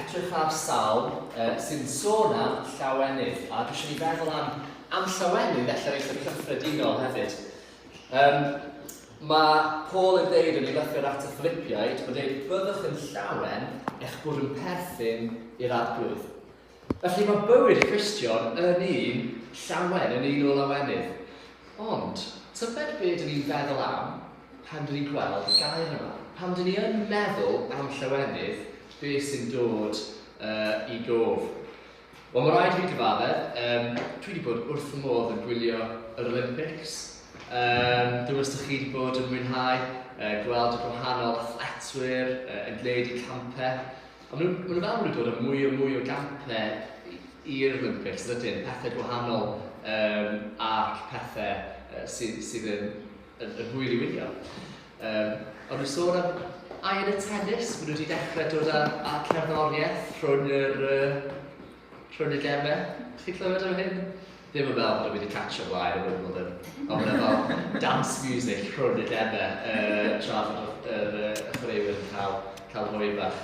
edrych ar Salm sy'n sôn am llawenydd, a dwi eisiau ni feddwl am llawenydd felly eitha cyffredinol hefyd. Mae Paul yn dweud yn ei lythyr at y Philippiaid, mae'n dweud byddwch yn llawen eich bod yn perthyn i'r arglwydd. Felly mae bywyd y Cristion yn un llawen, yn un o lawenydd. Ond, tybed beth dyn ni'n feddwl am pan dyn ni'n gweld y gair yma? Pan dyn ni yn meddwl am llawenydd, beth sy'n dod i gof? Wel, mae rhaid fi gyfaddau, dwi wedi bod wrth fy modd yn gwylio yr Olympics. Dwi'n ystod chi wedi bod yn mwynhau, gweld y gwahanol athletwyr yn gwneud eu campau. Ond maen nhw fel dod â mwy o gampau i'r Olympics, ydyn, pethau gwahanol ac pethau sydd yn hwyl i wylio. Ond dwi'n sôn am ail y tennis, maen nhw wedi dechrau dod â cerddoriaeth rhwng y gemau. Chi'n clywed am hyn? Ddim yn fel bod wedi catch o blaen yn ymwneud yn, ond mae'n fel dance music rhwng y gemau tra fod y chwaraewyr yn cael hwy bach.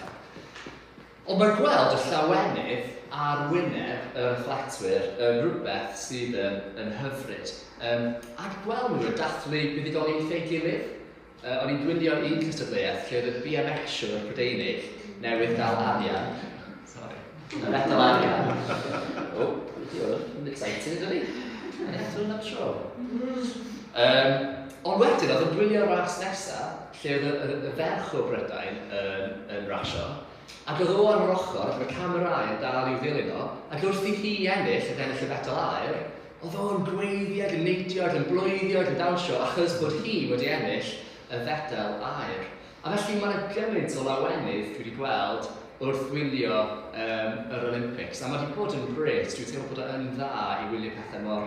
Ond mae'n gweld y llawenydd a'r wyneb y athletwyr yn rhywbeth sydd yn hyfryd. Ac gweld nhw yn dathlu buddigoliaethau ei gilydd. O'n i'n gwylio un cystadleuaeth lle oedd y BMX-iwr Prydeinig newydd gael arian. Sorry. Yn edrych arian. O, yn excited ydyn ni. Eto yn tro. Ond wedyn oedd yn gwylio ras nesaf lle oedd y ferch o Brydain yn rasio. Ac oedd o ar yr ochr, ac oedd y camerâu yn dal i'w ddilyn o, ac wrth i hi ennill y fetal air, oedd o'n gweiddi ac yn neidio ac yn blwyddio ac yn dawnsio achos bod hi wedi ennill y fetal air. A felly mae'n gymaint o lawenydd dwi wedi gweld wrth wylio yr Olympics. A mae wedi bod yn gret, dwi'n teimlo bod yn dda i wylio pethau mor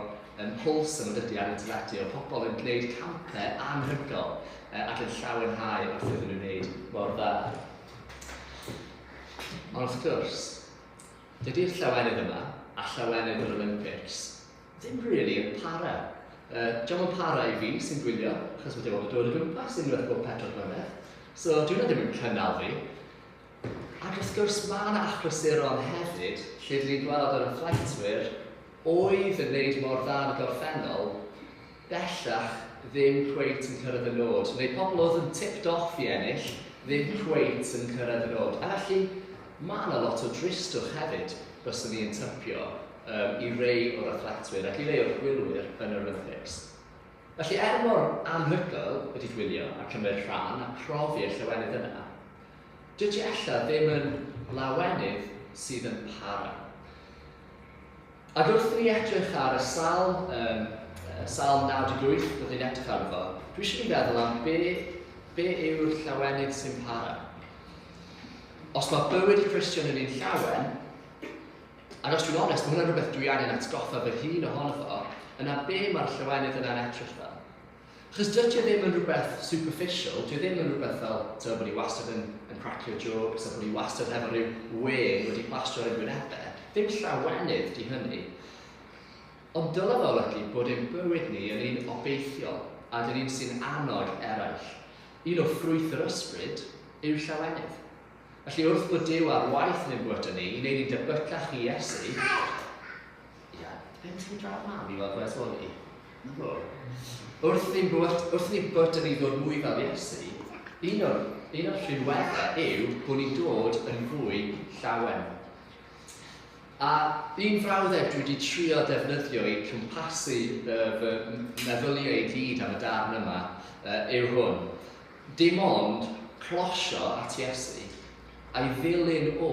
wholesome yn dydi ar interneti o pobl yn gwneud campau anhygol ac yn llawenhau wrth iddyn nhw'n gwneud mor dda. Ond wrth gwrs, dydy'r llawenydd yma a llawenydd yr Olympics ddim really yn para. Diolch yn para i fi sy'n gwylio, achos mae dim ond yn dod o gwmpas unwaith bob 4 mlynedd. So, dwi'n ddim yn cynnal fi. Ac wrth gwrs, mae yna achlysuro hefyd, lle dyn ni'n gweld yr athletwyr oedd yn gwneud mor dda yn y gorffennol, bellach ddim cweit yn cyrraedd y nod. Neu pobl oedd yn tipped off i ennill, ddim cweit yn cyrraedd y nod. A felly, mae yna lot o dristwch hefyd byswn ni yn typio i rei o'r athletwyr ac i rei o'r gwylwyr yn yr Olympics. Felly, mor anhygol wedi gwylio a cymryd rhan a profi'r llawenydd yna, dydy ella ddim yn lawenydd sydd yn para. Ac wrth ni edrych ar y Salm 98, byddwn ni'n edrych ar efo, dwi eisiau ni feddwl am be yw'r llawenydd sy'n para. Os mae bywyd y Cristion yn un llawen, ac os dwi'n onest, mae hwnna'n rhywbeth dwi angen atgoffa fy hun ohono fo, yna be mae'r llawenydd yna'n edrych fel. Achos dydy ddim yn rhywbeth superficial, dydy ddim yn rhywbeth fel bod ni wastad yn cracio jokes, bod ni wastad efo rhyw wen wedi plastro ar y gwynebau. Ddim llawenydd di hynny. Ond dylai fo olygu bod ein bywyd ni yn un obeithiol a dyn un sy'n annog eraill. Un o ffrwyth yr ysbryd yw'r llawenydd. Felly wrth bod Duw ar waith yn ein bywyd ni, i wneud ni debycach i Iesu, ben ti'n draw mam i fel gwers o'n i? Wrth ni'n bywyd ni ddod mwy fel Iesu, un o'r rhinweddau yw bod ni'n dod yn fwy llawen. A un frawddeg dwi wedi trio defnyddio i cwmpasu fy meddyliau i gyd am y darn yma yw hwn. Dim ond closio at Iesu a'i ddilyn o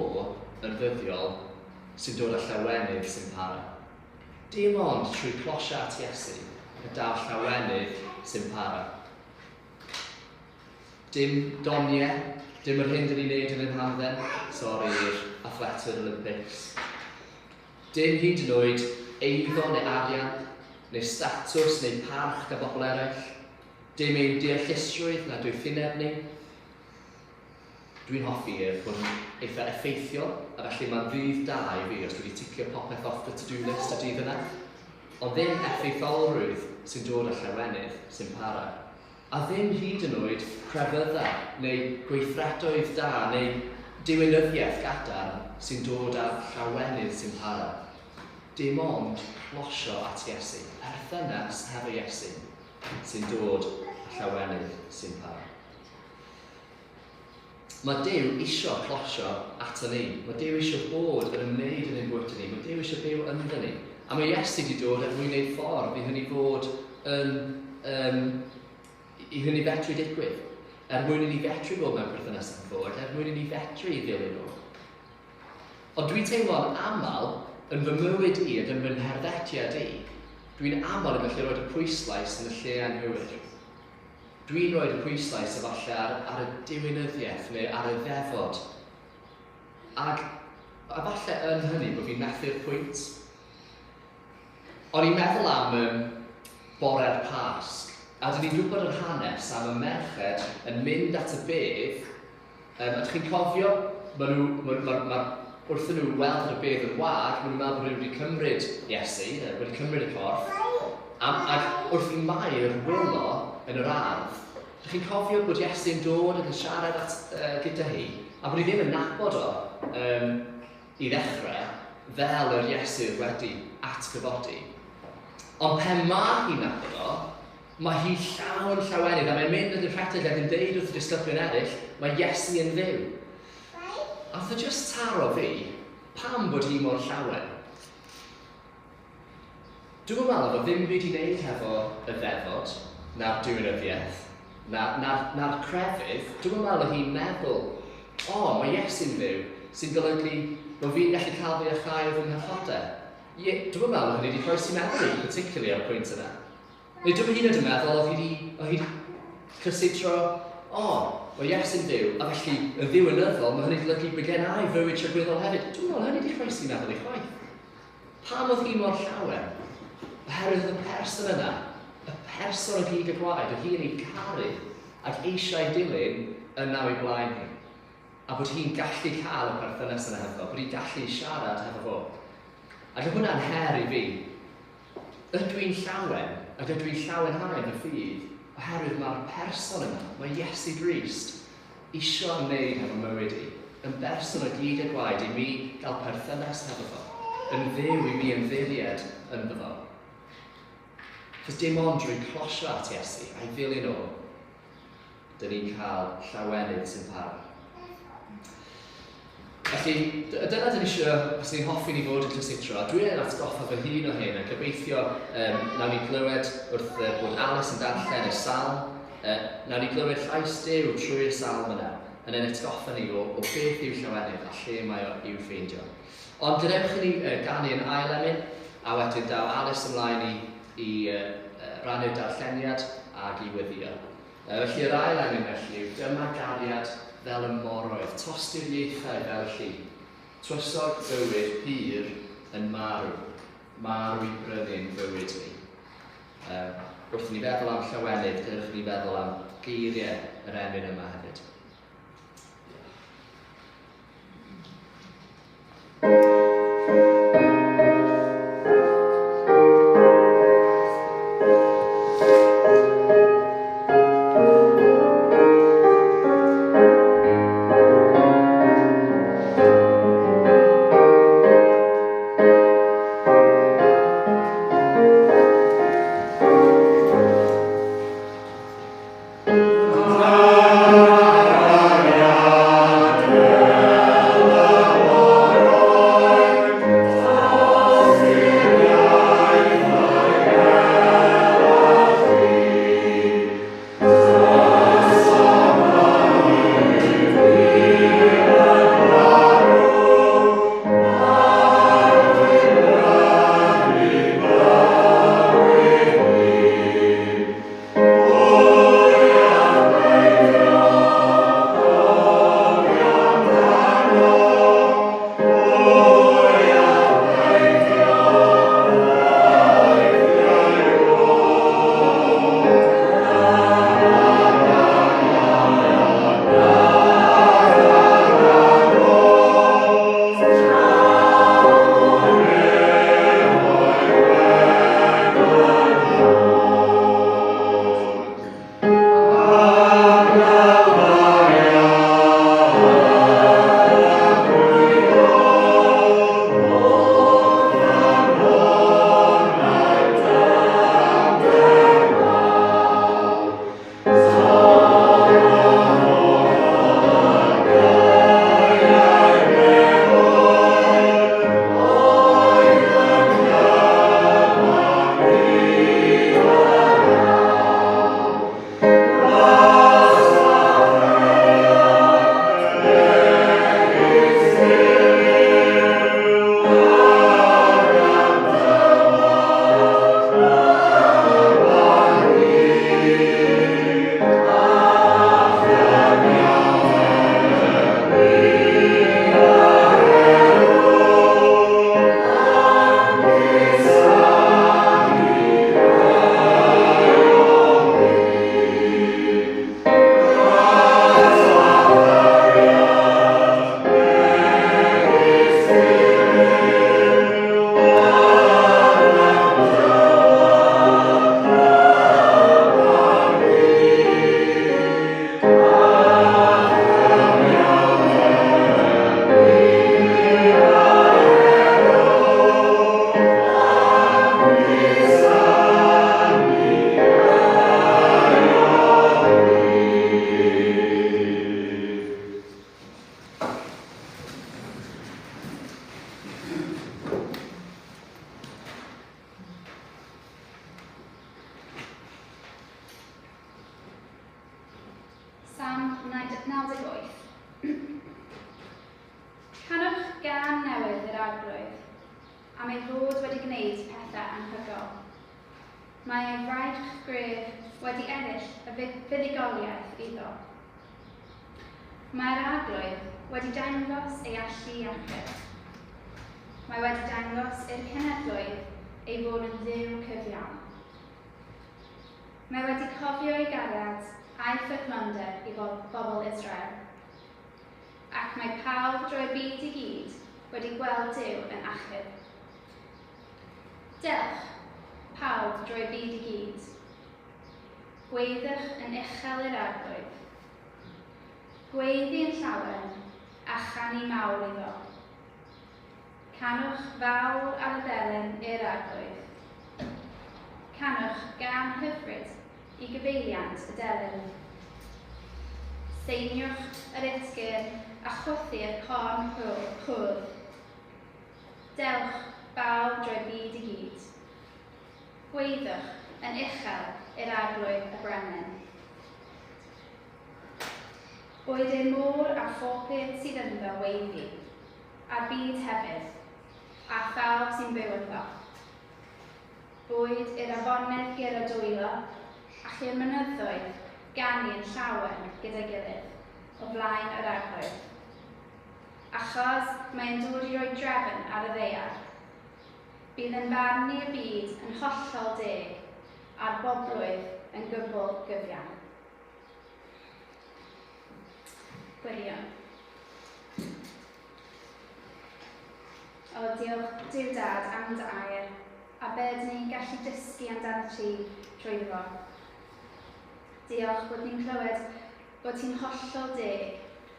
yn ddyddiol sy'n dod â llawenydd sy'n para. Dim ond trwy closio at Iesu y daw llawenydd sy'n para. Dim doniau, dim yr hyn dyn ni'n neud yn ein hamdden, sori i'r athletwyr Olympics. Dim hyd yn oed eiddo neu arian, neu statws neu parch da bobl eraill. Dim ein deallusrwydd na dwythineb ni. Dwi'n hoffi bod yn eitha effeithiol, a felly mae'n ddydd da i fi os dwi wedi ticio popeth off the to-do list y dydd yna. Ond ddim effeitholrwydd sy'n dod â llawenydd sy'n para. A ddim hyd yn oed crefyddau neu gweithredoedd da neu diwinyddiaeth gadarn sy'n dod â'r llawenydd sy'n para. Dim ond closio at Iesu, perthynas hefo Iesu sy'n dod â llawenydd sy'n para. Mae Duw isio closio ato ni. Mae Duw isio bod yn ymwneud yn ein bywyd ni. Mae Duw isio byw ynddyn ni. A mae Iesu wedi dod er mwyn gwneud ffordd i hynny fod i hynny fetru digwydd. Er mwyn i ni fetru bod mewn perthynas yn ffordd, er mwyn i ni fetru i ddilyn nhw. Ond dwi'n teimlo'n aml yn fy mywyd i ac yn fy nherddetiad i, dwi'n aml yn gallu rhoi y pwyslais yn y lle anghywir. Dwi'n rhoi y pwyslais efallai ar y diwinyddiaeth neu ar y ddefod. Ac efallai yn hynny bod fi'n methu'r pwynt. O'n i'n meddwl am bore'r Pasg, a dyn ni'n gwybod yr hanes am y merched yn mynd at y bedd. Ydych chi'n cofio, wrth nhw weld y bedd yn wag, maen nhw'n meddwl bod nhw wedi cymryd Iesu, wedi cymryd y corff, ac wrth i Mair wylo yn yr ardd, ydych chi'n cofio bod Iesu'n dod ac yn siarad gyda hi, a bod ni ddim yn nabod o i ddechrau fel yr Iesu wedi atgyfodi. Ond pen mae hi'n nabod o, mae hi llawn llawenydd, a mae'n mynd yn y rhedeg ac yn deud wrth y disgyblion eraill, mae Iesu yn dduw. A wrth just taro fi, pam bod hi mor llawen? Dwi'n meddwl bod ddim byd i wneud hefo y ddefod, na'r diwinyddiaeth, na'r crefydd. Dwi'n meddwl bod hi'n meddwl, mae Iesu'n dduw, sy'n golygu bod fi'n gallu cael fi a chau fy nghyfodau. Dwi'n meddwl bod hynny wedi croesi meddwl i, particularly ar y pwynt yna. Neu dwi'n hyd yn meddwl oedd hi wedi cysidro, mae Iesu'n dduw, a felly yn ddiwynyddol, mae hynny wedi golygu begennau fywyd tragweddol hefyd. Dwi'n meddwl hynny wedi croesi meddwl i chwaith. Pam oedd hi mor llawen? Oherwydd y person yna, y person o gig y gwaed, o hi yn ei caru ac eisiau dilyn yn naw i blaen hi. A bod hi'n gallu cael y perthynas yna hefo, bod hi'n gallu siarad hefo fo. Ac oedd hwnna'n her i fi. Ydw i'n llawen, ac ydw i'n llawenhau yn y ffydd, oherwydd mae'r person yna, mae Iesu Grist, isio ymwneud hefo mywyd i, yn berson o gyd y gwaed i mi gael perthynas hefo fo, yn dduw i mi ymddiried ynddo fo. Cos dim ond drwy closio at Iesu a'i ddilyn o, dyn ni'n cael llawenydd sy'n para. Felly, dyna dyn ni eisiau, os ni'n hoffi ni fod yn cysutro, dwi'n atgoffa fy hun o hyn, a gobeithio nawn ni glywed wrth bod Alice yn darllen y Salm, nawn ni glywed llais Duw trwy'r Salm yna, yn atgoffa ni o beth yw llawenydd a lle mae i'w ffeindio. Ond gadewch i ni ganu yn ail emyn, a wedyn daw Alice ymlaen i rannu'r darlleniad ag i weddio. Felly yr ail emyn felly yw dyma gariad fel y moroedd, tosti'r ieithau fel lli. Twysog bywyd pyr yn marw, marw i brynu'n bywyd ni. Wrth ni feddwl am llawenydd, gyrwch ni feddwl am geiriau yr emyn yma hefyd. gan newydd yr arglwydd, am ei fod wedi gwneud pethau anhygoel. Mae ei fraich gref wedi ennill y fuddugoliaeth iddo. Mae'r arglwydd wedi dangos ei allu iachus. Mae wedi dangos i'r cenedloedd ei fod yn dduw cyfiawn. Mae wedi cofio ei gariad a'i ffychlonder i bobl Israel. Ac mae pawb drwy'r byd i gyd wedi gweld Duw yn achub. Dewch, pawb drwy'r byd i gyd. Gweiddiwch yn uchel i'r arglwydd. Gweiddi yn llawen a chanu mawr iddo. Canwch fawr ar y darllen i'r arglwydd. Canwch gan hyfryd i gyfeiliant y darllen. Seiniwch yr esgyrn a chwythu'r corn chwrdd. Dewch bawb drwy'r byd i gyd. Gweiddiwch yn uchel i'r arglwydd y brenin. Boed ei môr a phopeth sydd ynddo weiddi, a'r byd hefyd, a phawb sy'n byw ynddo. Boed i'r afonydd gyda dwylo, ac i'r mynyddoedd ganu'n llawen gyda'i gilydd, o flaen yr arglwydd. Achos mae'n dod i roi drefn ar y ddaear, bydd yn barnu'r byd yn hollol deg, a'r boblwydd yn gwbl gyfiawn. Gweddio. O, diolch Duw Dad am dy air, a be ydyn ni'n gallu dysgu amdano ti trwy fo. Diolch bod ni'n clywed bod ti'n hollol deg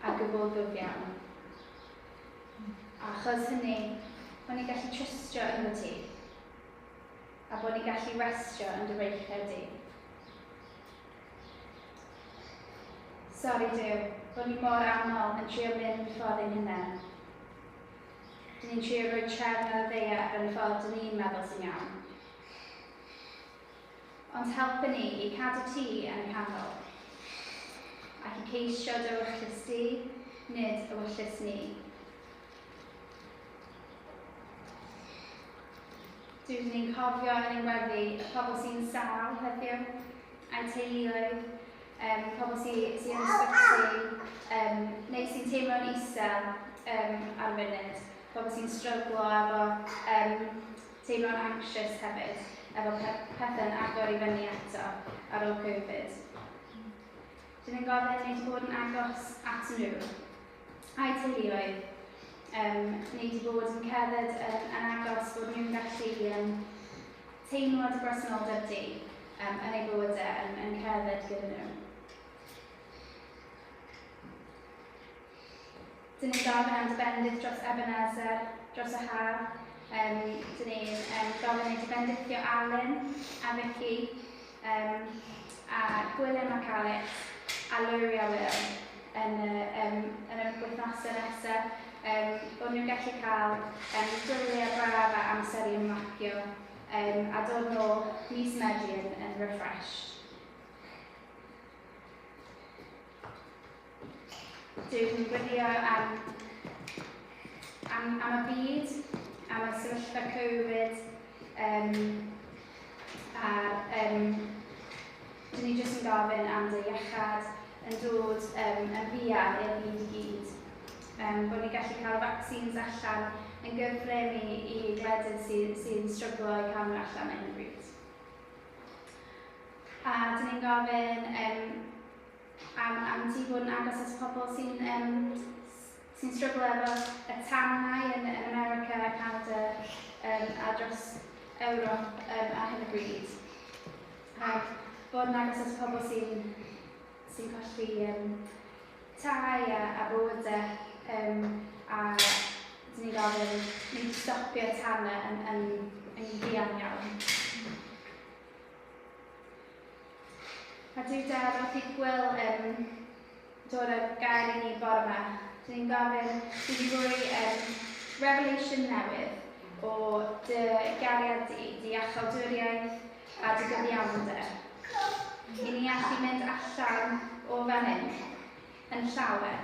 a gwbl gyfiawn. Achos hynny, bod ni'n gallu trystio ynddo ti, a bod ni'n gallu restio yn dy reichau di. Sori Duw, bod ni mor aml yn trio mynd ffordd ein hunain. Dyn ni'n trio rhoi trefn ar y ddaear yn y ffordd dyn ni'n meddwl sy'n iawn. Ond helpu ni i cadw ti yn y canol, ac i ceisio dy wyllus di, nid y wyllus ni. Dyn ni'n cofio yn ein gweddi y pobl sy'n sal heddiw, a'i teuluoedd, pobl sy'n ysbyty, neu sy'n teimlo'n isel ar funud, pobl sy'n stryglo efo teimlo'n anxious hefyd, efo pethau'n agor i fyny eto ar ôl Covid. Dyn ni'n gofyn neu wedi bod yn agos at nhw, a'i teuluoedd, neu wedi bod yn cerdded yn agos bod nhw'n gallu teimlo dy bresenoldeb di yn ei bywydau yn cerdded gyda nhw. Dyn ni'n gofyn am dibendith dros Ebenezer, dros y haf. Dyn ni'n gofyn ei dibendithio Alun a Vicky, a Gwilym a Carys, a Lwri a Will yn y wythnosau nesaf. Bod nhw'n gallu cael gwyliau braf a amser i ymlacio, a dod nôl mis Medi yn refreshed. Dwi'n gweddio am y byd, am y sefyllfa Covid, a dyn ni jyst yn gofyn am dy iechad yn dod yn fuan i'r byd i gyd. Bod ni'n gallu cael vaccines allan yn gyflym i gwledydd sy'n stryglo i cael nhw allan yn y bryd. A dyn ni'n gofyn am ti bod yn agos at pobl sy'n stryglo efo y tannau yn America a Canada a dros Ewrop ar hyn y bryd. Bod yn agos at pobl sy'n colli tai a bywydau a dyn ni'n gofyn ni'n stopio tannau yn fuan iawn. A Duw Dad, wrth i Gwyl dod â gair i ni bore yma, dyn ni'n gofyn i ni roi revelation newydd o dy gariad di, dy acholdwriaeth a dy gyfiawnder. I ni allu mynd allan o fan hyn yn llawen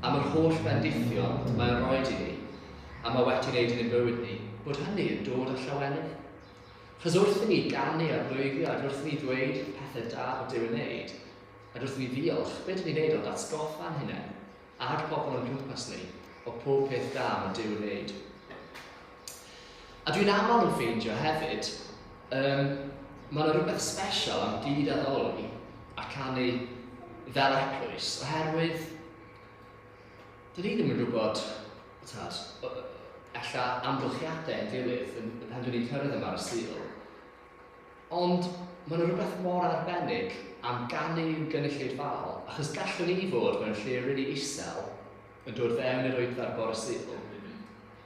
am yr holl bendithion mae'n rhoi i ni, a mae wedi wneud yn ein bywyd ni, bod hynny yn dod â llawenydd. Chos wrth i ni ganu a blwyddio, ac wrth i ni ddweud pethau da bod Duw yn wneud, a wrth i ni ddiolch, beth ni'n gwneud o'n datgoffa'n hunain, a'r pobl yn cwmpas ni, o pob peth da mae Duw yn wneud. A dwi'n aml yn ffeindio hefyd, mae yna rhywbeth special am gyd addoli a canu fel eglwys, oherwydd dyn ni ddim yn gwybod ella amgylchiadau yn gilydd pan dwi'n ni'n cyrraedd yma ar y Sul. Ond mae yna rhywbeth mor arbennig am ganu gynulleidfaol, achos gallwn ni fod mewn lle rili isel yn dod fewn i'r wyddfa'r bore Sul.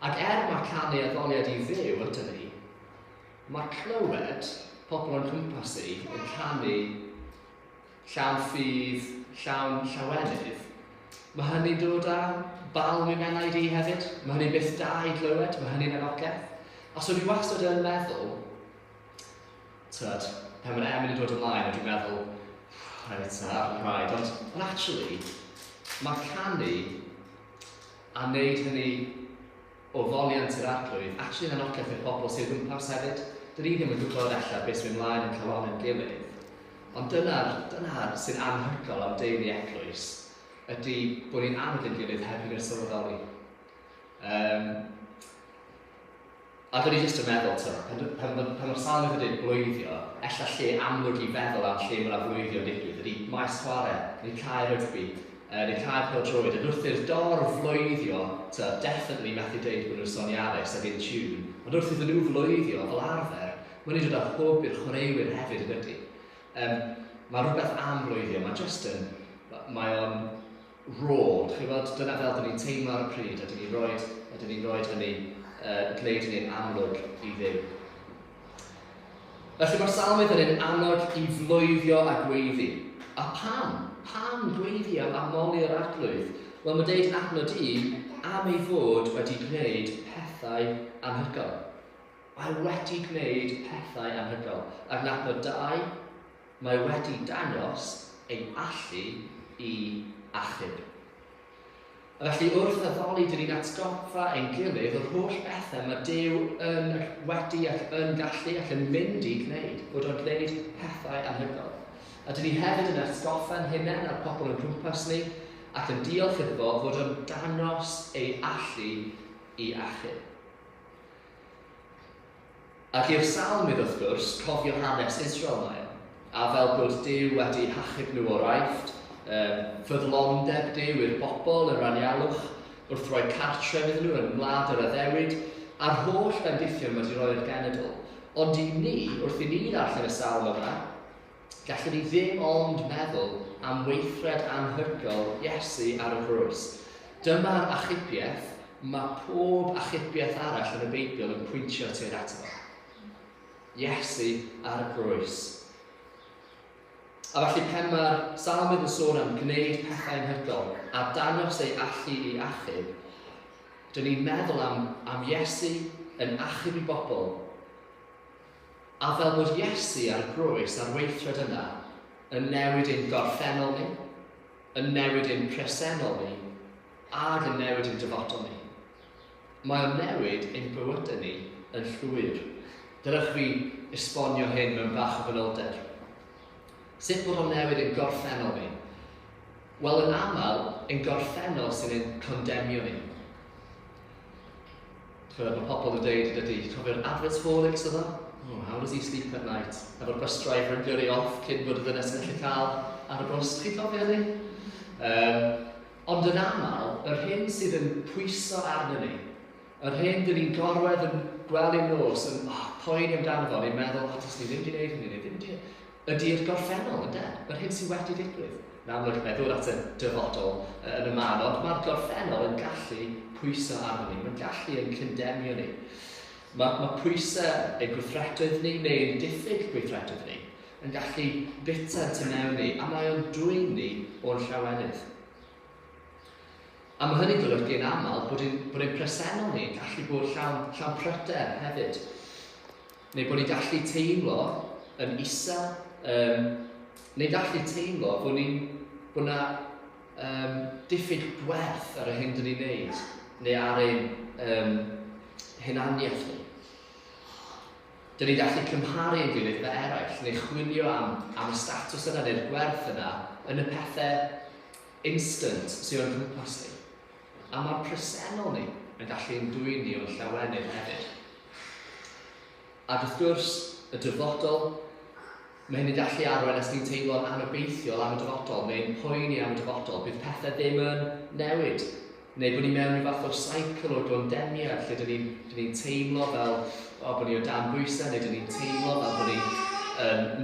Ac mae canu addoliad i Dduw ydyn ni, mae clywed pobl o'n cwmpas i yn canu llawn ffydd, llawn llawenydd, mae hynny'n dod â balm i mewn i hefyd. Mae hynny'n byth da i glywed, mae hynny'n anogaeth. A so dwi wastad yn meddwl, pan mae'n Emyn yn dod ymlaen, a dwi'n meddwl, ond actually, mae canu a wneud hynny o foliant i'r arglwydd, actually yn anogaeth i'r pobl sydd gwmpas hefyd. Dyn ni ddim yn gwybod ella beth sy'n mynd ymlaen yn cael on yn gilydd. Ond dyna sy'n anhygoel am deulu eglwys, ydy bod ni'n anwyd yn gilydd heb i'n sylweddoli. A dyn ni jyst yn meddwl, pan mae'r Salm yn dweud blwyddio, ella lle amlwg i feddwl am lle mae'r blwyddio yn digwydd, ydy maes chwarae, neu cael rygbi, neu cael pêl-droed, yn wrth i'r flwyddio, definitely methu dweud bod nhw'n soniarus ac yn tiwn, ond wrth iddyn nhw flwyddio fel arfer, mae'n ei dod â hwb i'r chwaraewyr hefyd yn ydy. Mae rhywbeth am blwyddio, mae o'n raw, dyna fel dyn ni'n teimlo ar y pryd, a dyn ni'n rhoi hynny, gwneud hynny'n amlwg i Dduw. Felly mae'r Salmydd yn annog i flwyddio a gweiddi. A pam? Pam gweiddi am amoli'r arglwydd? Wel, mae deud yn adnod 1 am ei fod wedi gwneud pethau anhygoel. Mae wedi gwneud pethau anhygoel. Ac yn adnod 2, mae wedi dangos ei allu i achub. Felly wrth addoli dyn ni'n atgoffa ein gilydd o'r holl bethau mae Duw yn wedi ac yn gallu ac yn mynd i gwneud, bod o'n gwneud pethau anhygoel. A dyn ni hefyd yn atgoffa'n hunain a'r pobl yn cwmpas ni ac yn diolch iddo fo fod o'n dangos ei allu i achub. Ac i'r Salmydd wrth gwrs, cofio hanes Israel mae, a fel bod Duw wedi hachub nhw o'r Aifft, ffyddlondeb Duw i'r bobl yn ranialwch, wrth roi cartref iddyn nhw yn wlad yr Addewid, a'r holl bendithion wedi roi'r genedl. Ond i ni, wrth i ni ddarllen y Salm yma, gallwn ni ddim ond meddwl am weithred anhygoel Iesu ar y grws. Dyma'r achubiaeth, mae pob achubiaeth arall yn y Beibl yn pwyntio tuag ato. Iesu ar y grws. A felly pan mae'r Salmydd yn sôn am gwneud pethau anhygoel a dangos ei allu i achub, dyn ni'n meddwl am Iesu yn achub i bobl. A fel bod Iesu ar y grwys a'r weithred yna yn newid ein gorffennol ni, yn newid ein presennol ni, ac yn newid ein dyfodol ni. Mae o'n newid ein bywydau ni yn llwyr. Dylech fi esbonio hyn mewn bach o fanylder. Sut bod o'n newid ein gorffennol ni? Wel, yn aml, ein gorffennol sy'n ein condemnio ni. Mae pobl yn dweud ydy, cofio'r adverts-holics o dda? Oh, how does he sleep at night? Efo'r bus driver yn gyrru off cyn bod y ddynes yn gallu cael ar y bws. Chi'n cofio hynny? Ond yn aml, yr hyn sydd yn pwyso arno ni, yr hyn dyn ni'n gorwedd yn gweld i'n nos, yn poeni amdano fo, ni'n meddwl, os ni ddim wedi gwneud hynny, ddim wedi... Ydy'r gorffennol, ynddo? Yr hyn sydd wedi digwydd. Yn amlwg meddwl at y dyfodol yn y man, ond mae'r gorffennol yn gallu pwyso arno ni, mae'n gallu yn condemnio ni. Mae pwysau ein gweithredoedd ni, neu ein diffyg gweithredoedd ni, yn gallu bita tu mewn ni, a mae o'n dwyn ni o'n llawenydd. A mae hynny'n golygu yn aml bod ein presennol ni yn gallu bod llawn pryder hefyd. Neu bod ni'n gallu teimlo yn isel, neu gallu teimlo bod diffyg gwerth ar y hyn dyn ni'n neud, neu ar ein hunaniaeth ni. Dyn ni'n gallu cymharu ein gilydd fe eraill, neu chwilio am y statws yna neu'r gwerth yna yn y pethau instant sydd o'n cwmpas ni. A mae'r presennol ni yn gallu ein dwy'n ni o'n llawenydd hefyd. Ac wrth gwrs, y dyfodol, mae hyn yn gallu arwain os ni'n teimlo'n anobeithiol am y dyfodol, neu'n poeni am y dyfodol, bydd pethau ddim yn newid. Neu bod ni mewn rhyw fath o cycle o gondemniad, lle dyn ni'n teimlo fel bod ni o dan bwysau, neu dyn ni'n teimlo fel bod ni'n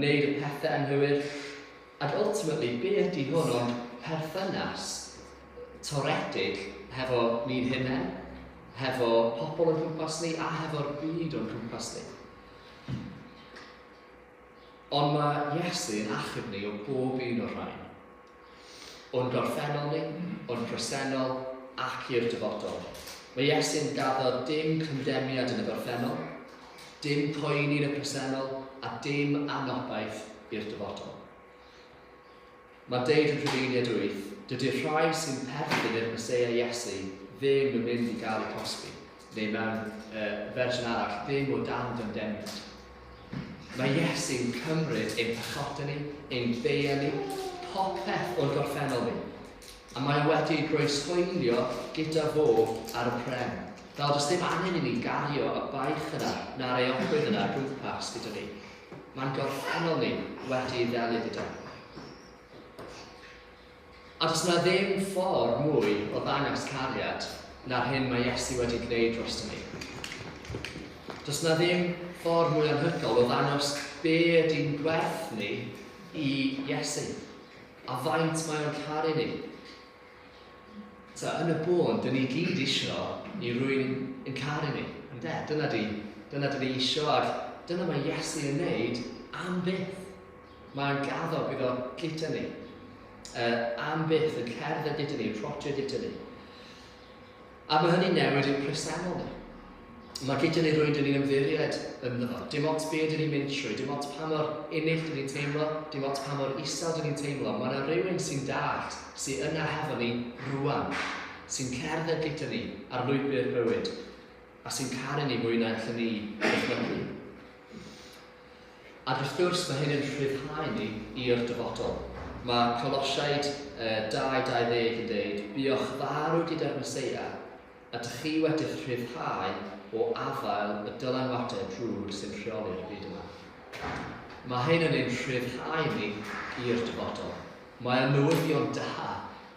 neud y pethau anghywir. Ac ultimately, be ydy hwn o'n perthynas toredig hefo ni'n hunain, hefo pobl yn cwmpas ni, a hefo'r byd o'n cwmpas ni. Ond mae Iesu yn achub ni o bob un o'r rhain. O'n gorffennol ni, o'n presennol ac i'r dyfodol. Mae Iesu'n gaddo dim condemniad yn y gorffennol, dim poeni yn y presennol, a dim anobaith i'r dyfodol. Mae'n deud yn Rhufeiniad 8, dydy'r rhai sy'n perthyn i'r Meseia Iesu ddim yn mynd i gael eu cosbi, neu mewn fersiwn arall, ddim o dan condemniad. Mae Iesu'n cymryd ein pechoda ni, ein beia ni, popeth o'n gorffennol ni. A mae wedi groeshoelio gyda fo ar y pren. Fel does dim angen i ni gario y baich yna, na'r eogwydd yna gwmpas gyda ni. Mae'n gorffennol ni wedi ei ddelio gyda. A does yna ddim ffordd mwy o ddangos cariad na'r hyn mae Iesu wedi gwneud dros ni. Does yna ddim ffordd mwy anhygoel o ddangos be ydy'n gwerth ni i Iesu, a faint mae o'n caru ni. Yn y bôn, dyn ni gyd isio i rwy'n yn caru ni. Dyna dyn ni isio, ac dyna mae Iesu yn neud am byth. Mae'n gaddo bydd o gyda ni. Am byth yn cerdded gyda ni, prodio gyda ni. A mae hynny newid i'n presennol ni. Mae gyda ni rwy'n dyn ni'n ymddiried ynddo fo. Dim ond be dyn ni'n mynd trwy, dim ond pa mor unig dyn ni'n teimlo, dim ond pa mor isel dyn ni'n teimlo. Mae yna rhywun sy'n dallt, sy'n yna hefo ni rwan, sy'n cerdded gyda ni ar lwybr bywyd, a sy'n caru ni mwy na allan ni ddychmygu. A wrth gwrs mae hyn yn rhyddhau ni i'r dyfodol. Mae Colosiaid 2:20 yn dweud, buwch farw gyda'r Meseia, a dych chi wedi'ch rhyddhau o afael y dylanwadau drwg sy'n rheoli'r byd yma. Mae hyn yn ein rhyddhau ni i'r dyfodol. Mae newyddion da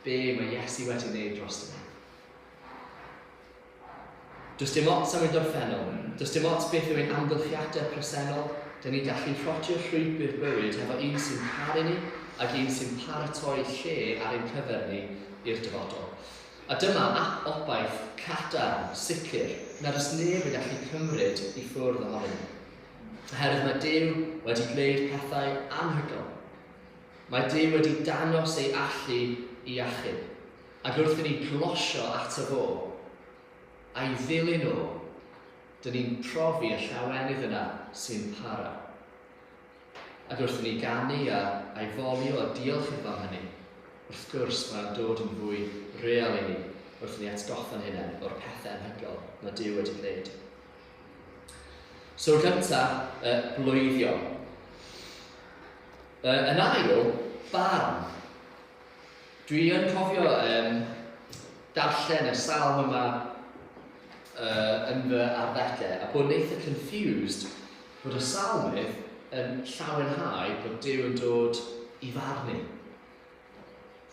be mae Iesu wedi gwneud dros ni. Does dim ots am ein dorffennol, does dim ots beth yw ein amgylchiadau presennol, dyn ni'n gallu rhodio'r llwybr bywyd hefo un sy'n caru ni ac un sy'n paratoi lle ar ein cyfer ni i'r dyfodol. A dyma obaith cadarn, sicr, nad oes neb yn gallu cymryd i ffwrdd ohonyn ni. Oherwydd mae Duw wedi gwneud pethau anhygoel. Mae Duw wedi danos ei allu i achub. Ac wrth i ni glosio ato fo, a'i ddilyn o, dyn ni'n profi y llawenydd yna sy'n para. Ac wrth i ni ganu a'i folio a diolch iddo hynny, wrth gwrs mae'n dod yn fwy real i ni wrth i ni atgoffa'n hunain o'r pethau anhygoel mae Duw wedi gwneud. So gyntaf, blwyddio. Yn ail, barn. Dwi yn cofio darllen y Salm yma yn fy arddellau, a bod yn eitha confused bod y salmydd yn llawenhau bod Duw yn dod i farnu.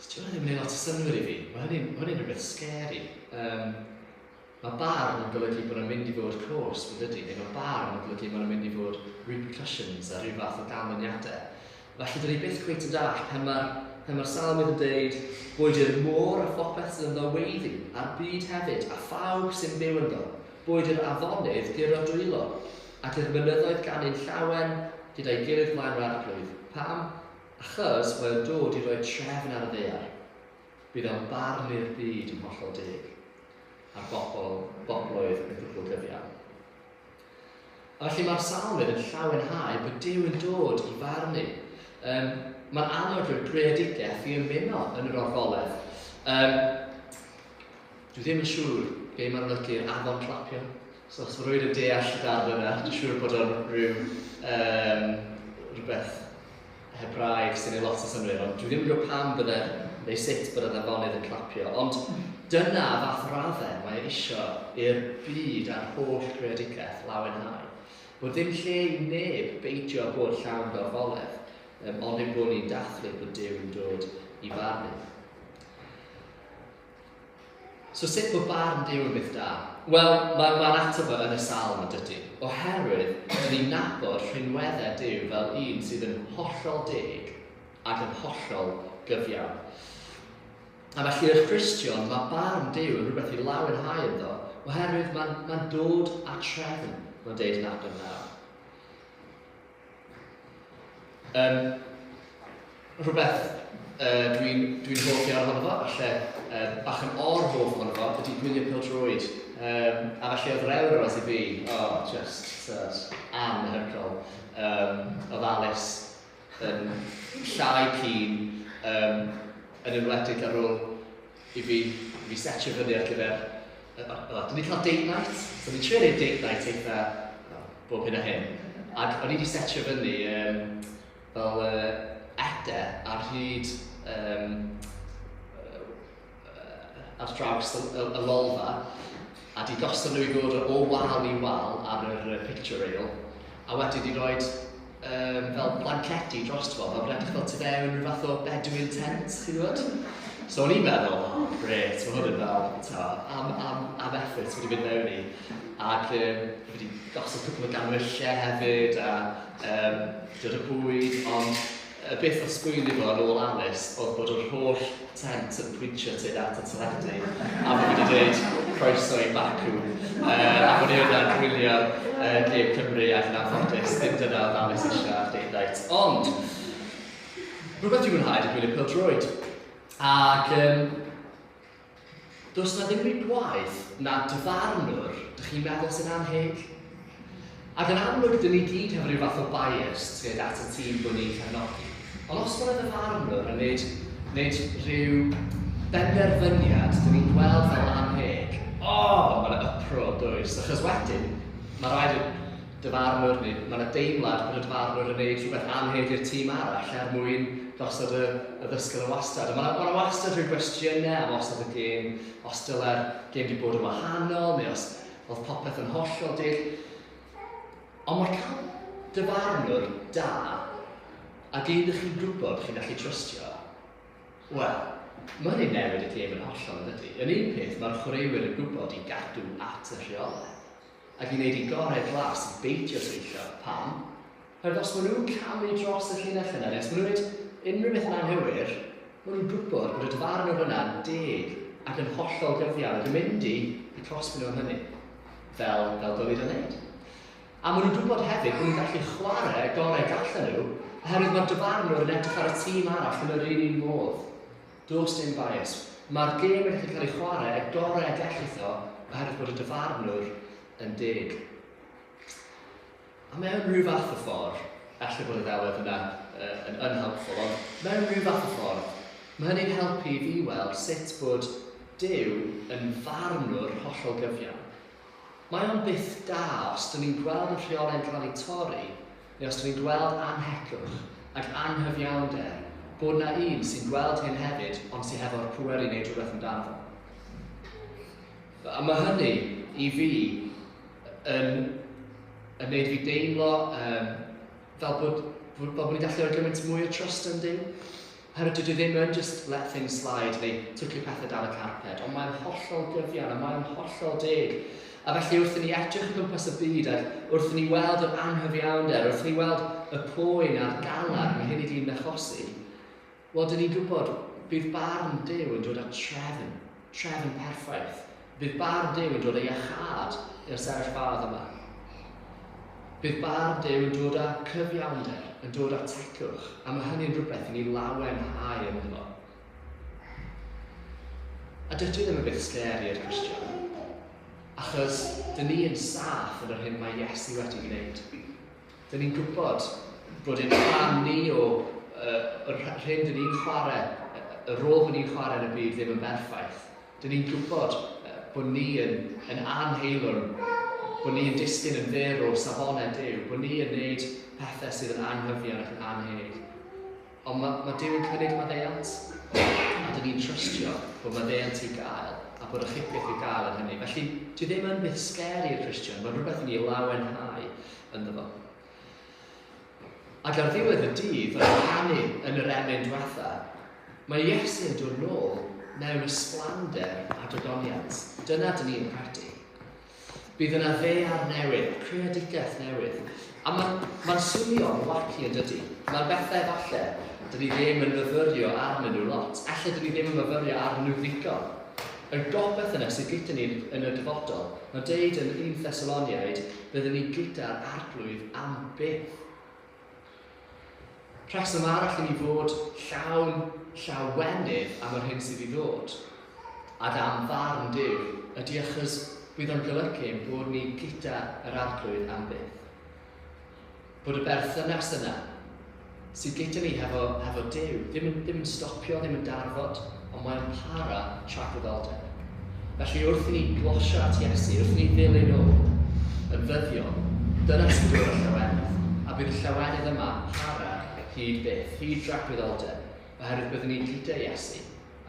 Dwi'n ddim yn gwneud lot o synwyr i fi. Mae hynny'n rhywbeth scary. Mae barn yn golygu bod yn mynd i fod cwrs, bod ydy, neu mae barn yn golygu bod yn mynd i fod repercussions a rhyw fath o ganlyniadau. Felly, dyn ni byth cweit yn dall pan mae'r salmydd yn dweud boed i'r môr a phopeth sy'n ddoweiddi a'r byd hefyd a phawb sy'n byw ynddo, boed i'r afonydd gyro dwylo ac i'r mynyddoedd gan ein llawen gyda'i gilydd mlaen o'r arglwydd. Pam? Achos mae'n dod i roi trefn ar y ddaear. Bydd o'n barnu'r byd yn hollol deg a'r bobloedd yn gwbl gyfiawn. A felly mae'r salmydd yn llawenhau bod Duw yn dod i farnu. Mae'n anodd rhyw'r greadigaeth i ymuno yn yr orfoledd. Dwi ddim yn siŵr be mae'n olygu'r afon clapio. So os mae rhywun yn deall y darllen yna, dwi'n siŵr bod o'n rhywbeth Hebraeg sy'n ei lot o synwyr, ond dwi ddim yn gwybod pam bydde, neu sut bod yr afonydd yn clapio. Ond dyna fath raddau mae eisiau i'r byd a'r holl greadigaeth lawenhau. Bod ddim lle i neb beidio bod llawn gorfoledd, ond yn bod ni'n dathlu bod Duw yn dod i farnu. So sut bod barn Duw yn byth da? Wel, mae'n ateb yn y Salm yn dydy. Oherwydd, ni'n nabod rhinweddau Duw fel un sydd yn hollol deg ac yn hollol gyfiawn. A felly yr Christian, mae barn Duw yn rhywbeth i lawenhau ynddo, oherwydd mae'n dod a trefn, mae'n deud yn Adam 9. Rhywbeth dwi'n hoffi ar hwnnw fo, falle bach yn or-hoff hwnnw fo, ydy Gwilym Jeffs. A felly oedd rewros i fi, just anhygol. Oedd Alice yn llai cyn yn ymwedig ar ôl i fi setio fyny ar gyfer... Dyn ni cael date night, so ni'n trio neud date night eitha bob hyn a hyn. Ac o'n i wedi setio fyny fel ede ar hyd ar draws y lolfa, a di gosod nhw i fod o wal i wal ar yr picture rail, a wedyn di roed fel blancedi drosto fo, fel bod edrych fel tu fewn rhyw fath o Bedouin tent, chi'n gwybod? So o'n i'n meddwl, gret, mae hwn yn fel am effort wedi mynd mewn i, ac wedi gosod cwpl o ganwysiau hefyd, a dod y bwyd, ond y beth o sgwylio fo yn ôl Alice oedd bod o'r holl tent yn pwyntio tuag at y teledu, a bod wedi dweud croeso i Bacw, a bod ni yna'n gwylio Gêm Cymru ac yn anffodus, ddim dyna oedd Alice eisiau ar date night. Ond, rhywbeth dwi'n mwynhau ydy Gwilym Jeffs. Ac does na ddim byd gwaith na dyfarnwr dych chi'n meddwl sy'n anheg. Ac yn amlwg, dyn ni gyd hefo rhyw fath o bias tuag at y tîm bod ni'n cefnogi. Ond os mae'n dyfarnwr yn gwneud rhyw benderfyniad dyn ni'n gweld fel anheg, mae'n ypro does. Achos wedyn, mae rhaid y dyfarnwr, neu mae'n deimlad bod y dyfarnwr yn gwneud rhywbeth anheg i'r tîm arall mwyn gosod y ddysgol y wastad. Mae'n wastad rhyw gwestiynau am os oedd y gêm, os dyle'r gêm wedi bod yn wahanol, neu os oedd popeth yn hollol deg. Ond mae'r cael dyfarnwr da, ac un ydych chi'n gwybod chi'n gallu trystio, wel, mae hynny'n newid y gêm yn hollol yn ydy. Yn un peth, mae'r chwaraewyr yn gwybod i gadw at y rheolau, ac i wneud i gorau glas i beitio treulio. Pam? Oherwydd os maen nhw'n camu dros y llinell yna, nes maen nhw'n gwneud unrhyw beth yna'n hywir, maen nhw'n gwybod bod y dyfarnwr yna'n deg ac yn hollol gyfiawn ac yn mynd i cosbi nhw am hynny, fel Gywyd yn gwneud. A maen nhw'n gwybod hefyd bod nhw'n gallu chwarae gorau gallen nhw, oherwydd mae'r dyfarnwr yn edrych ar y tîm arall yn yr un modd. Does dim bias. Mae'r gêm yn gallu cael ei chwarae y gorau gellith o, oherwydd bod y dyfarnwr yn deg. A mewn rhyw fath o ffordd, allai bod y ddelwedd yna yn unhelpful, ond mewn rhyw fath o ffordd, mae hynny'n helpu fi weld sut bod Duw yn farnwr hollol gyfiawn. Mae o'n byth da os dyn ni'n gweld y rheolau'n cael ei torri, neu os dyn ni'n gweld anhegwch ac anhyfiawnder, bod na un sy'n gweld hyn hefyd, ond sy'n hefo'r pŵer i wneud rhywbeth amdano. A mae hynny i fi yn gwneud fi deimlo fel bod ni'n gallu rhoi gymaint mwy o trust yn Duw. Oherwydd dydw i ddim yn just let things slide neu twcio pethau dan y carped, ond mae'n hollol gyfiawn a mae'n hollol deg. A felly wrth i ni edrych o gwmpas y byd ac wrth i ni weld yr anghyfiawnder, wrth i ni weld y poen a'r galar mae hyn i di'n achosi, wel, dyn ni'n gwybod bydd barn Duw yn dod â trefn perffaith. Bydd barn Duw yn dod â iachad i'r sefyllfaoedd yma. Bydd barn Duw yn dod â cyfiawnder, yn dod â tegwch, a mae hynny'n rhywbeth i ni lawenhau ynddo. A dydw i ddim yn byth scary i'r Christian. Achos, dyn ni yn saff yn yr hyn mae Iesu wedi gwneud. Dyn ni'n gwybod bod yn rhan ni o'r hyn dyn ni'n chwarae y rôl bod ni'n chwarae yn y byd ddim yn berffaith. Dyn ni'n gwybod bod ni yn anheilwr, bod ni'n disgyn yn fyr o safonau Duw, bod ni yn gwneud pethau sydd yn anghyfiawn ac yn anheil. Ond mae Duw yn cynnig maddeuant, a dyn ni'n trystio bod maddeuant i'w gael, a bod ychydigaeth i'w gael yn hynny. Felly, dwi ddim yn byth scary i'r Christian, mae'n rhywbeth i ni lawenhau ynddo fo. Ac ar ddiwedd y dydd, o'n rhannu yn yr emyn diwetha, mae Iesu yn dod nôl mewn ysblander a dodoniant. Dyna dyn ni'n credu. Bydd yna ddear newydd, creadigaeth newydd. A mae'n swnio'n waci yn dydy. Mae'n bethau falle, dyn ni ddim yn myfyrio arnyn nhw lot. Alla dyn ni ddim yn myfyrio arnyn nhw ddigon. Y gobeith yna sydd gyda ni yn y dyfodol, mae'n deud yn 1 Thessaloniaid, byddwn ni gyda'r arglwydd am byth. Rheswm arall i ni fod llawenydd am yr hyn sydd i ddod, ac am farn Duw, ydy achos bydd o'n golygu bod ni gyda yr arglwydd am byth. Bod y berthynas yna sydd gyda ni hefo Duw ddim yn stopio, ddim yn darfod, ond mae'n para tragwyddoldeb. Felly wrth i ni glosio at Iesu, wrth i ni ddilyn nhw yn ddyddiol, dyna sy'n dod o'r llawenydd, a bydd y llawenydd yma para hyd byth, hyd tragwyddoldeb, oherwydd byddwn ni gyda Iesu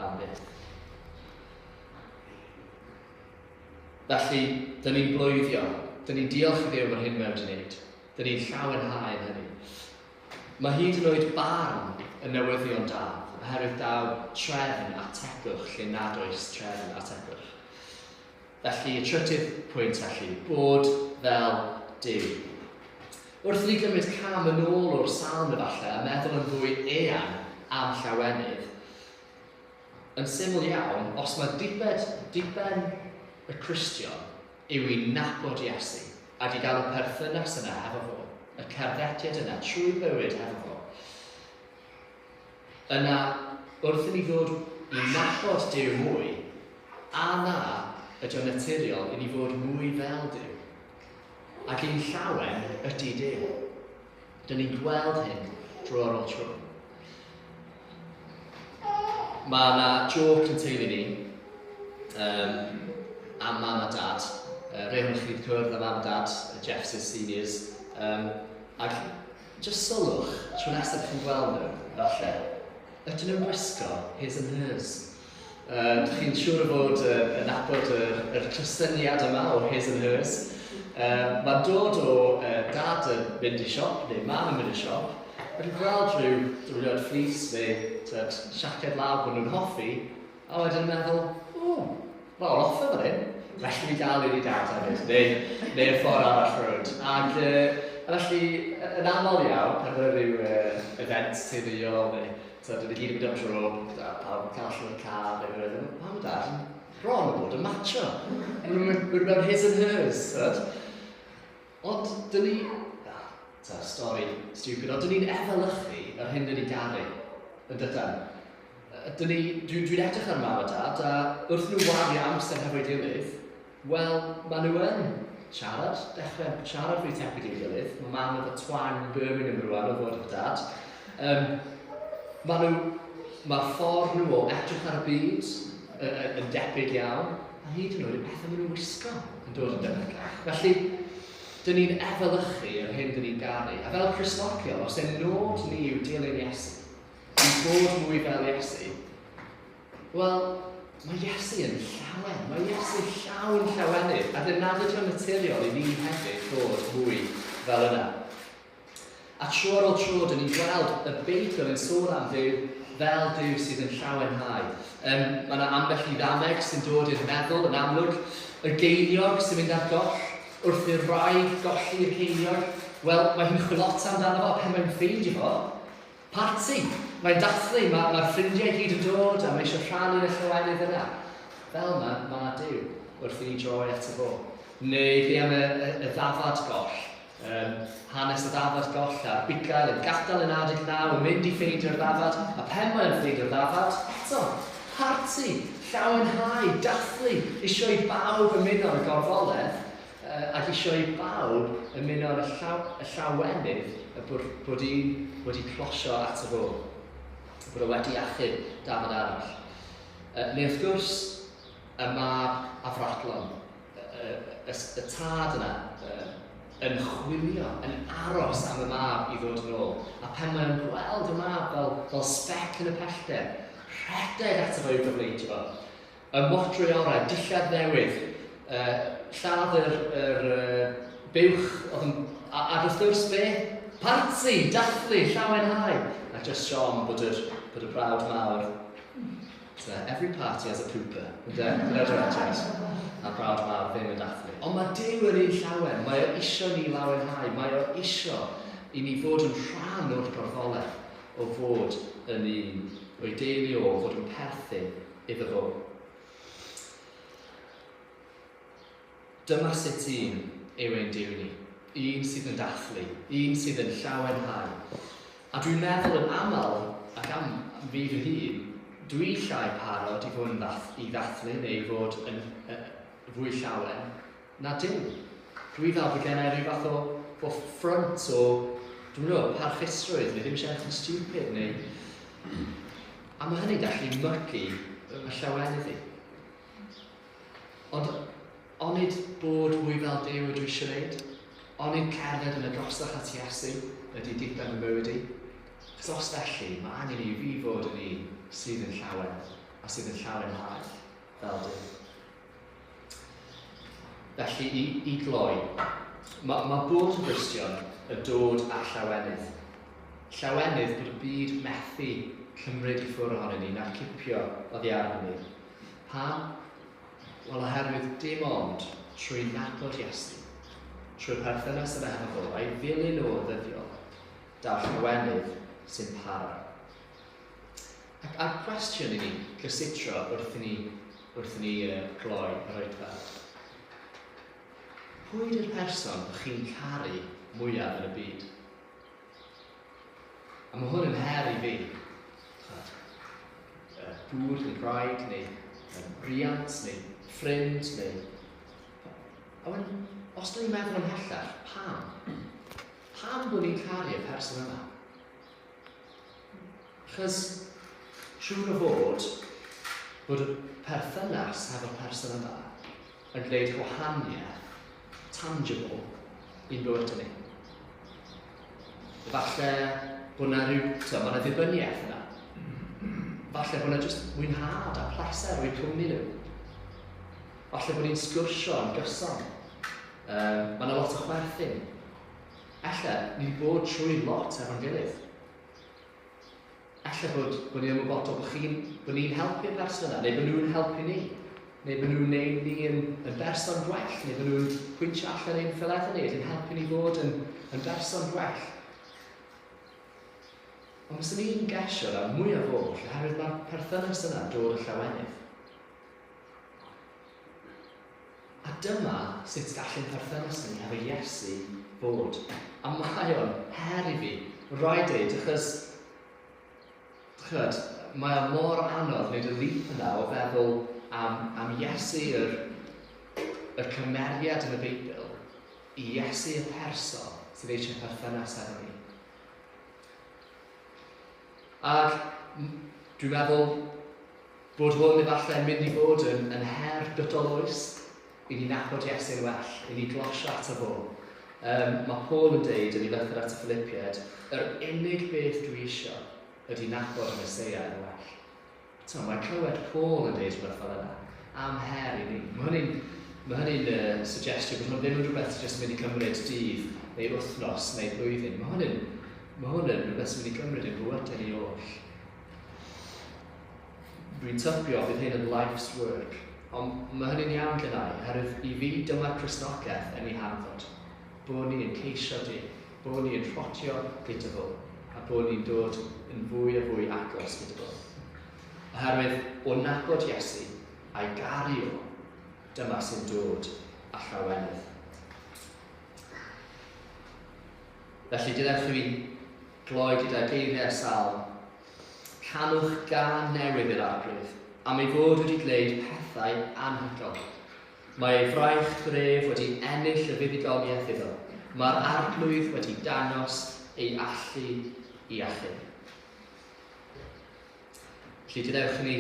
am byth. Felly, dyn ni'n blwyddio, dyn ni'n diolch i Dduw am yr hyn mewn wneud, dyn ni'n llawenhau yn hynny. Mae hyd yn oed barn y newyddion da, oherwydd daw trefn a tegwch lle nad oes trefn a tegwch. Felly, y trydydd pwynt felly, bod fel Duw. Wrth i ni gymryd cam yn ôl o'r Salm efallai a meddwl yn fwy eang am llawenydd, yn syml iawn, os mae diben y Cristion yw i nabod Iesu ac i gael y perthynas yna hefo fo, y cerddediad yna trwy bywyd hefo fo, yna wrth i ni ddod i nabod Duw mwy, a na ydy o'n naturiol i ni fod mwy fel Duw. Ac un llawen ydy Duw. Dyn ni'n gweld hyn tro ar ôl tro. Mae yna joc yn teulu ni am mam a dad. Rehwch chi'n cwrdd am mam a dad, Jeffs' seniors. Ac just sylwch, tro nesaf chi'n gweld nhw, falle, ydyn nhw'n wisgo his and hers. Dych chi'n siŵr o fod yn nabod yr cysyniad yma o his and hers. Mae'n dod o dad yn mynd i siop, neu mam yn mynd i siop. Mae'n gweld rhyw dwrnod fflis neu siaced law bod nhw'n hoffi, a wedyn meddwl, wel, offer fan hyn. Felly mi gael un i dad hefyd, neu y ffordd arall rwyd. Ac felly, yn aml iawn, pan oedd rhyw event teuluol, neu dyn ni gyd yn mynd am dro, gyda pawb yn cael allan y car, neu rhywun, mam a dad, bron o bod yn matcho. We're about his and hers, ond dyn ni, stori stupid, ond dyn ni'n efelychu ar hyn dyn ni garu, yn dydyn. Dwi'n edrych ar mam a dad, a wrth nhw wario amser hefo'i gilydd, wel, maen nhw yn siarad, dechrau siarad fwy tebyg i'n gilydd. Mae mam efo twang Birmingham rwan o fod efo dad. Mae'r ffordd nhw o edrych ar y byd yn debyg iawn, a hyd yn oed y pethau maen nhw'n wisgo yn dod yn debyg. Felly, dyn ni'n efelychu ar hyn dyn ni'n garu. A fel Cristnogion, os ein nod ni yw dilyn Iesu, i bod mwy fel Iesu, wel, mae Iesu yn llawen. Mae Iesu llawn llawenydd, a dyn nad ydy o'n naturiol i ni hefyd fod mwy fel yna. A tro ar ôl tro, dyn ni'n gweld y Beibl yn sôn am Dduw fel Duw sydd yn llawenhau. Mae yna ambell i ddameg sy'n dod i'r meddwl yn amlwg, y geiniog sy'n mynd ar goll, wrth i'r wraig golli'r ceiniog. Wel, mae hi'n chwilot amdano fo, pan mae'n ffeindio fo. Parti, mae'n dathlu, mae'r ffrindiau gyd yn dod, a mae eisiau rhannu'r llawenydd yna. Fel yma, mae Duw wrth i ni droi eto fo. Neu fi am y ddafad goll. Hanes y ddafad goll a'r bugail yn gadael yn 19, yn mynd i ffeindio'r ddafad, a pen mae'n ffeindio'r ddafad, eto, parti, llawenhau, dathlu, isio i bawb ymuno ar y gorfoledd, ac isio i bawb ymuno ar y llawenydd bod un wedi closio ato fo. bod o wedi achub dafod arall. Neu wrth gwrs, y mab afradlon, y tad yna, yn chwilio, yn aros am y mab i ddod yn ôl. A pan mae'n gweld y mab fel spec yn y pellter, rhedeg ato fo i'w gyfleidio fo. Y modrwy orau, dillad newydd, lladd yr buwch, a wrth gwrs be? Parti, dathlu, llawenhau. A just Sean bod y brawd mawr. So every party has a pooper. Dyna'r rhedeg. A brawd mawr ddim yn dathlu. Ond mae Duw yn ein llawen. Mae o isio ni lawenhau. Mae o isio i ni fod yn rhan o'r gorfoleth o fod yn un. O'i deulu o fod yn perthyn iddo fo. Dyma sut un yw ein Duw ni. Un sydd yn dathlu. Un sydd yn llawenhau. A dwi'n meddwl yn aml, ac am fi fy hun, dwi llai parod i fod i ddathlu neu i fod yn fwy llawen na dim. Dwi fel bod gennau rhyw fath o ffront o, dwi'n meddwl, parchusrwydd, neu ddim eisiau yn stupid, neu... A mae hynny'n gallu mygu y llawenydd i. Ond onid bod mwy fel Duw ydw i eisiau gwneud? Onid cerdded yn agosach at Iesu ydy diben y mywyd i? Cos os felly, mae angen i fi fod yn un sydd yn llawen a sydd yn llawenhau fel Duw. Felly, i gloi, mae bod yn Gristion yn dod â llawenydd. Llawenydd bod y byd methu cymryd i ffwrdd ohonyn ni na'r cipio oddi arno ni. Pam? Wel, oherwydd dim ond trwy nabod Iesu, trwy'r perthynas yna hefo fo, a'i ddilyn o ddyddiol, da'r llawenydd sy'n para. A'r cwestiwn i ni gysitro wrth i ni gloi yr oedfedd. Pwy ydy'r person bych chi'n caru mwyaf yn y byd? A mae hwn yn her i fi. Gŵr neu graig, neu riant, neu ffrind, neu... A wedyn, os da ni'n meddwl ymhellach, pam? Pam bod ni'n caru y person yma? Chos, siŵr o fod bod y perthynas efo'r person yma yn gwneud gwahaniaeth tangible i'n bywyd ni. Falle bod yna mae yna ddibyniaeth yna. Falle bod yna jyst mwynhad a pleser o'i cwmni nhw. Falle bod ni'n sgwrsio yn gyson. Mae yna lot o chwerthin. Ella, ni'n bod trwy lot efo'n gilydd. Ella bod ni'n ymwybodol bod ni'n helpu'r person yna, neu bod nhw'n helpu ni. Neu bod nhw'n neud ni yn berson gwell, neu bod nhw'n pwyntio allan ein ffyledda ni, yn helpu ni fod yn berson gwell. Ond os ni'n gesio na mwy o fod, oherwydd mae'r perthynas yna dod y llawenydd. A dyma sut gallai'n perthynas ni efo Iesu fod. A mae o'n her i fi, rhaid dweud, achos mae o mor anodd wneud y leap yna o feddwl am Iesu y cymeriad yn y Beibl i Iesu y person sydd eisiau perthynas efo ni. Ac dwi'n meddwl bod hwn efallai mynd i fod yn her gydol oes i ni nabod Iesu'n well, i ni glosio ato fo. Mae Paul yn deud yn ei lythyr at y Philippiaid, yr unig beth dwi eisiau ydy nabod y Meseia yn well. Mae clywed Paul yn deud rhywbeth fel yna, am her i ni. Mae hynny'n suggestio bod hwn ddim yn rhywbeth sy'n mynd i cymryd dydd, neu wythnos, neu blwyddyn. Mae hwn yn rhywbeth sy'n mynd i cymryd yn bywydau ni oll. Dwi'n tybio bydd hyn yn life's work, ond mae hynny'n iawn gynnau, oherwydd i fi dyma Cristnogaeth yn ei hanfod. Bod ni yn ceisio di, bod ni yn rhotio gyda fo, a bod ni'n dod yn fwy a fwy agos gyda fo. Oherwydd o nabod Iesu a'i garu o, dyma sy'n dod â llawenydd. Felly, dydewch chi gloi gyda geiriau Salm. Canwch gan newydd i'r arglwydd, am ei fod wedi gwneud pethau anhygoel. Mae ei fraich gref wedi ennill y fuddugoliaeth iddo. Mae'r arglwydd wedi dangos ei allu i achub. Felly gadewch ni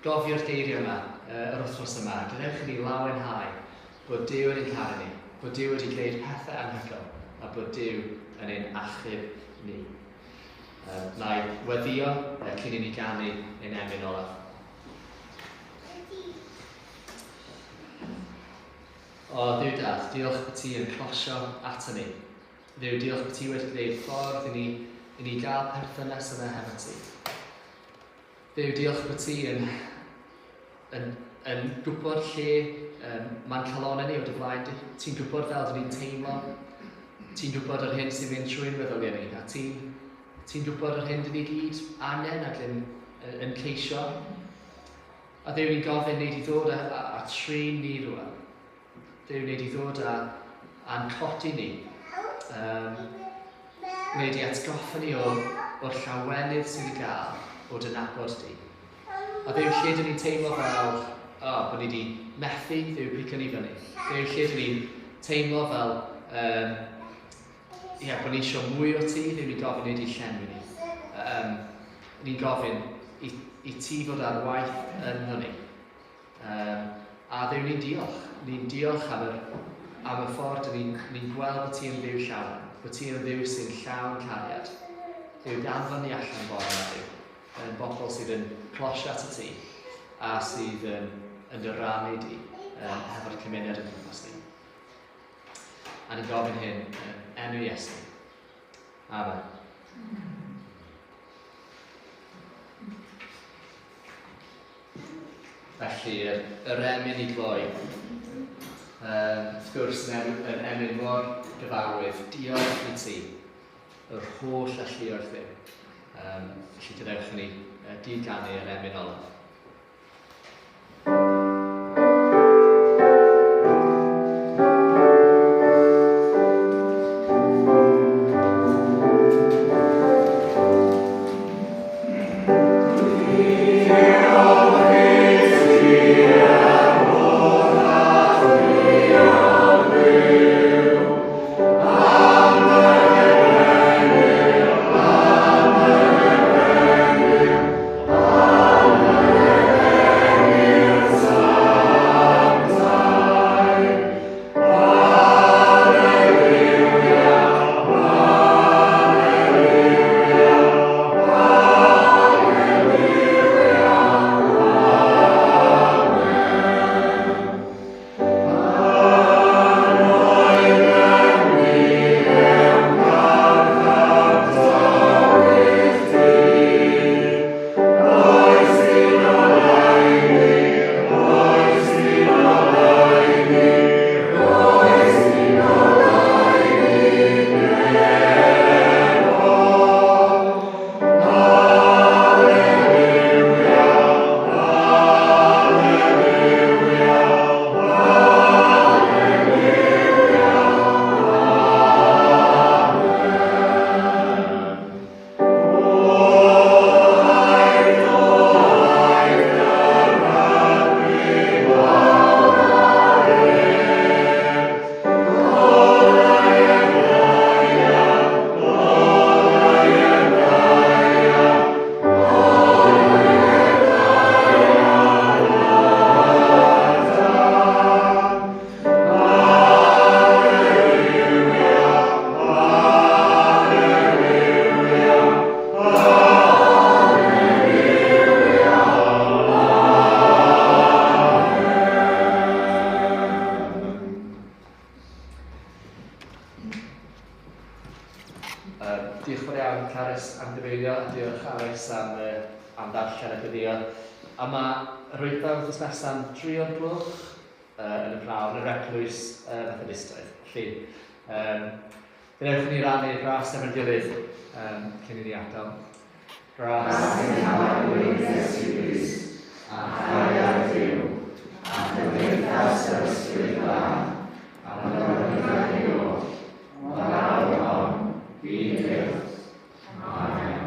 gofio'r geiriau yma, yr wythnos yma, gadewch ni lawenhau bod Duw yn ein caru ni, bod Duw wedi gwneud pethau anhygoel, a bod Duw yn ein achub ni. Na i weddio cyn i ni ganu ein emyn olaf. O Dduw Dad, diolch bod ti yn closio ato ni. Dduw, diolch bod ti wedi gwneud ffordd i ni gael perthynas yna hefo ti. Dduw, diolch bod ti yn gwybod lle mae'n calonau ni o'r blaen. Ti'n gwybod fel dyn ni'n teimlo. Ti'n gwybod yr hyn sy'n mynd trwy'n meddyliau ni. A ti'n gwybod yr hyn dyn ni gyd angen ac yn ceisio. A Dduw, ni'n gofyn wneud i ddod a trin ni rwan. Dduw, wneud i ddod a'n codi ni. Wneud i atgoffa ni o'r llawenydd sydd i gael o dy nabod di. A Dduw, lle dyn ni'n teimlo fel bod ni wedi methu, Dduw, pico ni fyny. Dduw, lle dyn ni'n teimlo fel bod ni eisiau mwy o ti, Dduw, ni'n gofyn wneud i llenwi ni. Ni'n gofyn i ti fod ar waith yn hynny. A Dduw, ni'n diolch. Ni'n diolch am y ffordd ni'n gweld bod ti yn dduw llawn, bod ti yn dduw sy'n llawn cariad. Dduw, danfon ni allan bore yma, Dduw. Yn bobl sydd yn closio at y ti a sydd yn dy rannu di hefo'r cymuned yn gwmpas ni. A ni'n gofyn hyn yn enw Iesu. Amen. Felly, yr emyn i gloi. Wrth gwrs, yn emyn mor gyfarwydd, diolch i ti, yr holl alluoedd Dduw. Felly gadewch ni diganu yr emyn olaf. Diolch fawr iawn, Carys, am gyfeilio. Diolch, Carys, am darllen y gweddio. A mae rhywbeth wrth nesaf 3 o'r gloch yn y prawf yn yr eglwys Methodistoedd. Felly, gwnewch ni rannu gras efo'n gilydd cyn i ni adael. Gras yn hawdd Iesu Grist, a chariad Duw, a chyfeithas yr ysbryd glân, a nodwyd i oll, o lawr hon, byd uwch. Amen.